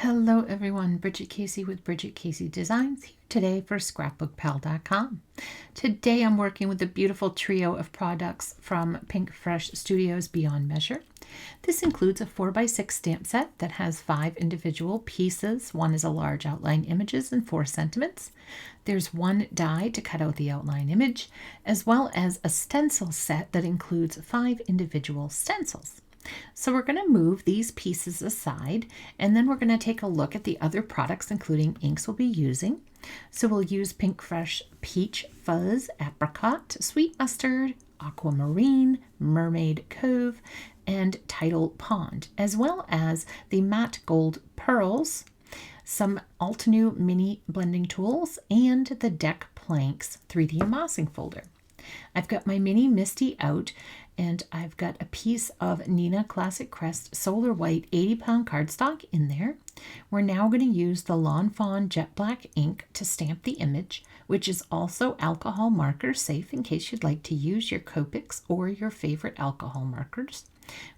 Hello everyone, Bridget Casey with Bridget Casey Designs here today for ScrapbookPal.com. Today I'm working with a beautiful trio of products from Pinkfresh Studios Beyond Measure. This includes a 4x6 stamp set that has 5 individual pieces. One is a large outline images and 4 sentiments. There's one die to cut out the outline image, as well as a stencil set that includes 5 individual stencils. So we're going to move these pieces aside, and then we're going to take a look at the other products, including inks we'll be using. So we'll use Pinkfresh Peach Fuzz, Apricot, Sweet Mustard, Aquamarine, Mermaid Cove, and Tidal Pond, as well as the Matte Gold Pearls, some Altenew mini blending tools, and the Deck Planks 3D embossing folder. I've got my mini MISTI out, and I've got a piece of Neenah Classic Crest Solar White 80-pound cardstock in there. We're now going to use the Lawn Fawn Jet Black ink to stamp the image, which is also alcohol marker safe in case you'd like to use your Copics or your favorite alcohol markers.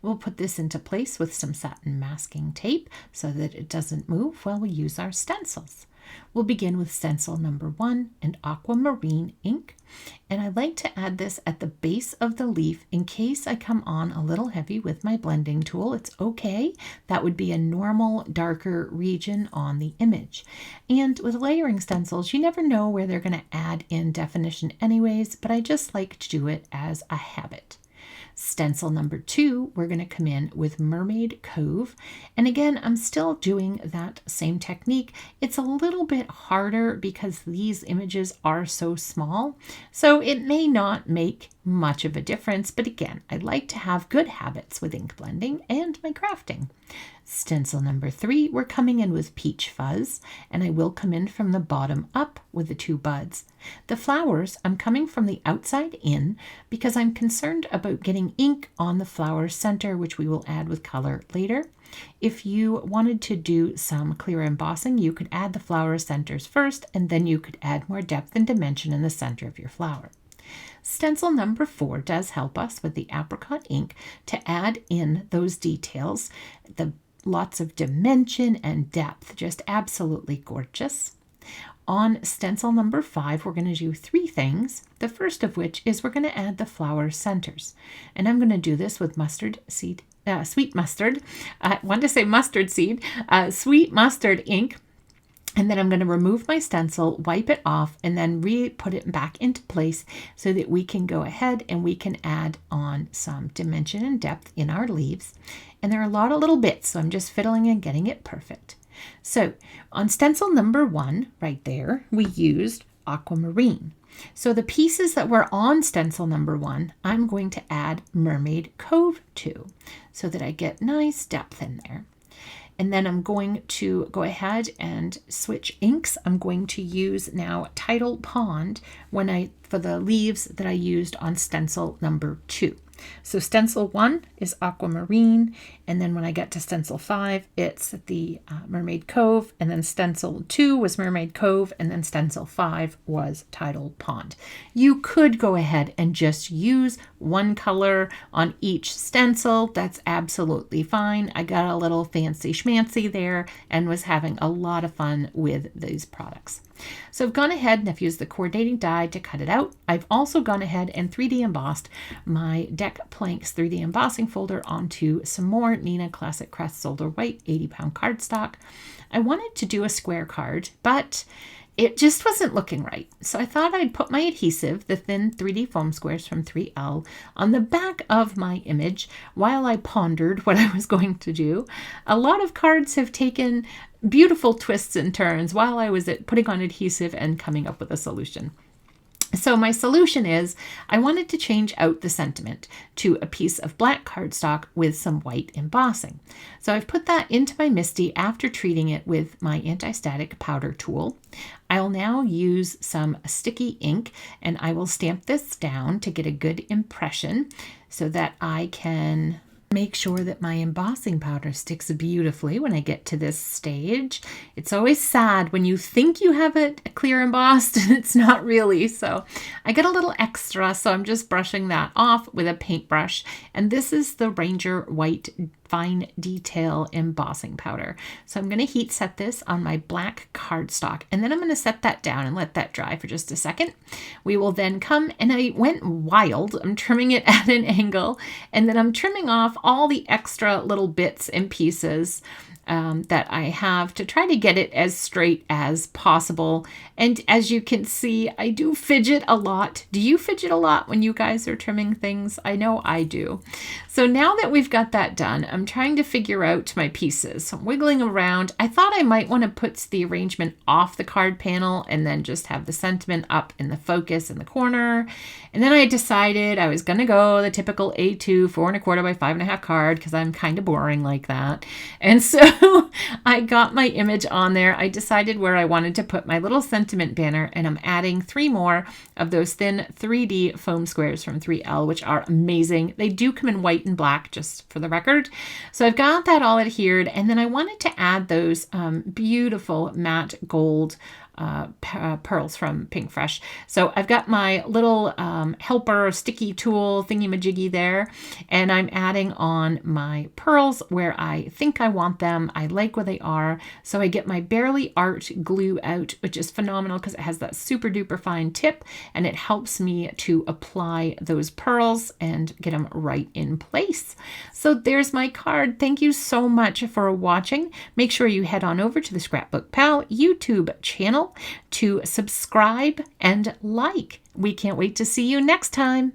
We'll put this into place with some satin masking tape so that it doesn't move while we use our stencils. We'll begin with stencil number 1 and aquamarine ink, and I like to add this at the base of the leaf in case I come on a little heavy with my blending tool. It's okay. That would be a normal darker region on the image. And with layering stencils, you never know where they're going to add in definition anyways, but I just like to do it as a habit. Stencil number 2, we're going to come in with Mermaid Cove. And again, I'm still doing that same technique. It's a little bit harder because these images are so small, so it may not make much of a difference. But again, I like to have good habits with ink blending and my crafting. Stencil number 3, we're coming in with Peach Fuzz, and I will come in from the bottom up with the 2 buds. The flowers, I'm coming from the outside in because I'm concerned about getting ink on the flower center, which we will add with color later. If you wanted to do some clear embossing, you could add the flower centers first, and then you could add more depth and dimension in the center of your flower. Stencil number 4 does help us with the apricot ink to add in those details, the lots of dimension and depth, just absolutely gorgeous. On stencil number 5, we're going to do 3 things. The first of which is we're going to add the flower centers. And I'm going to do this with mustard seed, sweet mustard. I wanted to say mustard seed, sweet mustard ink. And then I'm going to remove my stencil, wipe it off, and then put it back into place so that we can go ahead and we can add on some dimension and depth in our leaves. And there are a lot of little bits, so I'm just fiddling and getting it perfect. So on stencil number 1, right there, we used aquamarine. So the pieces that were on stencil number 1, I'm going to add Mermaid Cove to, so that I get nice depth in there. And then I'm going to go ahead and switch inks. I'm going to use now Tidal Pond for the leaves that I used on stencil number 2. So stencil 1 is aquamarine, and then when I get to stencil 5, it's the Mermaid Cove, and then stencil 2 was Mermaid Cove, and then stencil 5 was Tidal Pond. You could go ahead and just use one color on each stencil. That's absolutely fine. I got a little fancy schmancy there and was having a lot of fun with these products. So I've gone ahead and I've used the coordinating die to cut it out. I've also gone ahead and 3D embossed my Deck Planks 3D embossing folder onto some more Neenah Classic Crest Solar White 80-pound cardstock. I wanted to do a square card, but it just wasn't looking right. So I thought I'd put my adhesive, the thin 3D foam squares from 3L, on the back of my image while I pondered what I was going to do. A lot of cards have taken beautiful twists and turns while I was putting on adhesive and coming up with a solution. So my solution is I wanted to change out the sentiment to a piece of black cardstock with some white embossing. So I've put that into my MISTI after treating it with my anti-static powder tool. I'll now use some sticky ink and I will stamp this down to get a good impression so that I can make sure that my embossing powder sticks beautifully when I get to this stage. It's always sad when you think you have it clear embossed and it's not really. So I get a little extra, so I'm just brushing that off with a paintbrush. And this is the Ranger White fine detail embossing powder. So I'm going to heat set this on my black cardstock, and then I'm going to set that down and let that dry for just a second. We will then come, and I went wild. I'm trimming it at an angle, and then I'm trimming off all the extra little bits and pieces that I have to try to get it as straight as possible. And as you can see, I do fidget a lot. Do you fidget a lot when you guys are trimming things? I know I do. So now that we've got that done, I'm trying to figure out my pieces. So I'm wiggling around. I thought I might want to put the arrangement off the card panel and then just have the sentiment up in the focus in the corner. And then I decided I was going to go the typical A2 4¼ by 5½ card because I'm kind of boring like that. And so I got my image on there. I decided where I wanted to put my little sentiment banner, and I'm adding 3 more of those thin 3D foam squares from 3L, which are amazing. They do come in white and black, just for the record. So I've got that all adhered, and then I wanted to add those beautiful matte gold pearls from Pinkfresh. So I've got my little helper sticky tool thingy-majiggy there, and I'm adding on my pearls where I think I want them. I like where they are. So I get my Barely Art glue out, which is phenomenal because it has that super duper fine tip, and it helps me to apply those pearls and get them right in place. So there's my card. Thank you so much for watching. Make sure you head on over to the Scrapbook Pal YouTube channel to subscribe and like. We can't wait to see you next time.